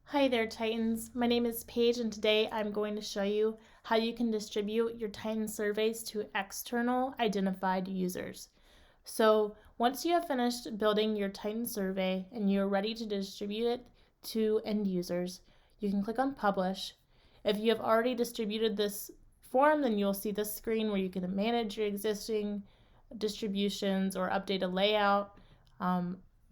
Hi there, Titans. My name is Paige, and today I'm going to show you how you can distribute your Titan surveys to external identified users. So once you have finished building your Titan survey and you're ready to distribute it to end users, you can click on Publish. If you have already distributed this form, then you'll see this screen where you can manage your existing distributions or update a layout.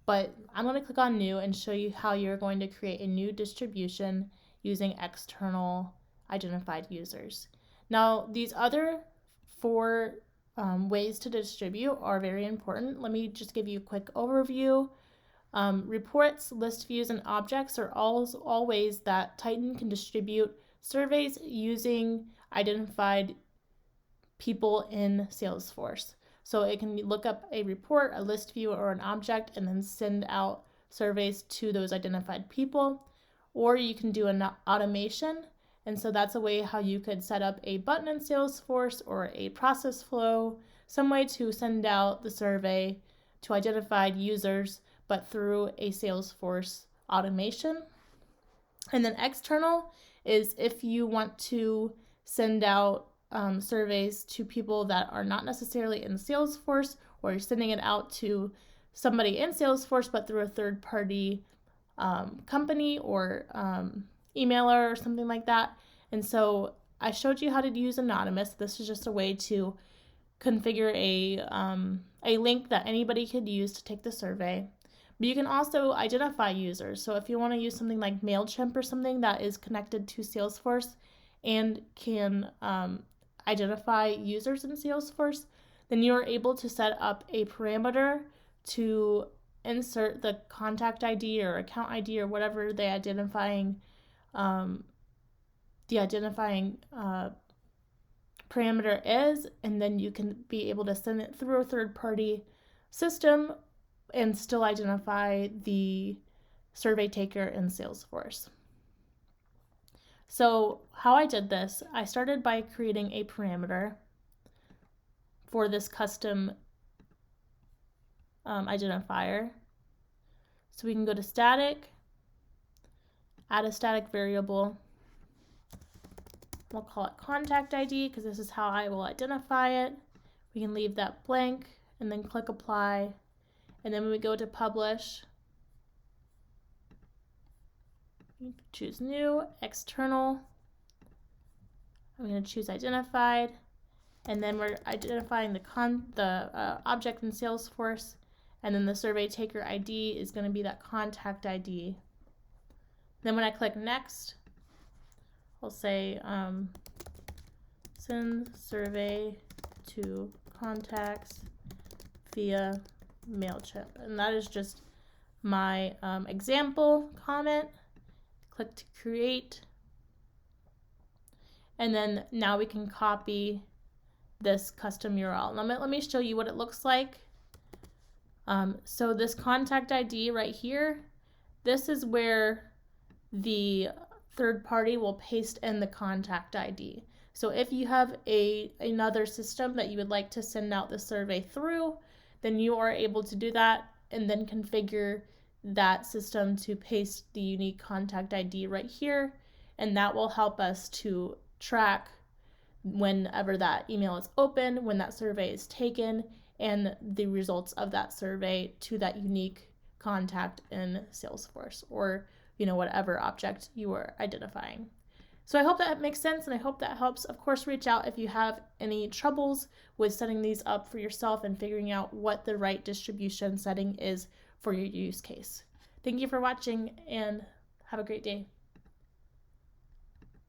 But I'm going to click on New and show you how you're going to create a new distribution using external identified users. Now, these other four ways to distribute are very important. Let me just give you a quick overview. Reports, list views, and objects are all ways that Titan can distribute surveys using identified people in Salesforce. So it can look up a report, a list view, or an object and then send out surveys to those identified people. Or you can do an automation. And so that's a way how you could set up a button in Salesforce or a process flow, some way to send out the survey to identified users, but through a Salesforce automation. And then external is if you want to send out surveys to people that are not necessarily in Salesforce, or you're sending it out to somebody in Salesforce but through a third-party company or emailer or something like that. And so I showed you how to use anonymous. This is just a way to configure a link that anybody could use to take the survey. But you can also identify users. So if you want to use something like MailChimp or something that is connected to Salesforce and can identify users in Salesforce, then you are able to set up a parameter to insert the contact ID or account ID or whatever the identifying parameter is, and then you can be able to send it through a third-party system and still identify the survey taker in Salesforce. So how I did this, I started by creating a parameter for this custom identifier. So we can go to static, add a static variable. We'll call it contact ID because this is how I will identify it. We can leave that blank and then click apply. And then when we go to publish, choose new, external. I'm going to choose identified, and then we're identifying the object in Salesforce, and then the survey taker ID is going to be that contact ID. Then when I click next, I'll say send survey to contacts via MailChimp, and that is just my example comment. Click to create, and then now we can copy this custom URL. Let me show you what it looks like. So this contact ID right here, this is where the third party will paste in the contact ID. So if you have another system that you would like to send out the survey through, then you are able to do that and then configure that system to paste the unique contact ID right here, and that will help us to track whenever that email is opened, when that survey is taken, and the results of that survey to that unique contact in Salesforce, or whatever object you are identifying. So I hope that makes sense, and I hope that helps. Of course, reach out if you have any troubles with setting these up for yourself and figuring out what the right distribution setting is for your use case. Thank you for watching, and have a great day.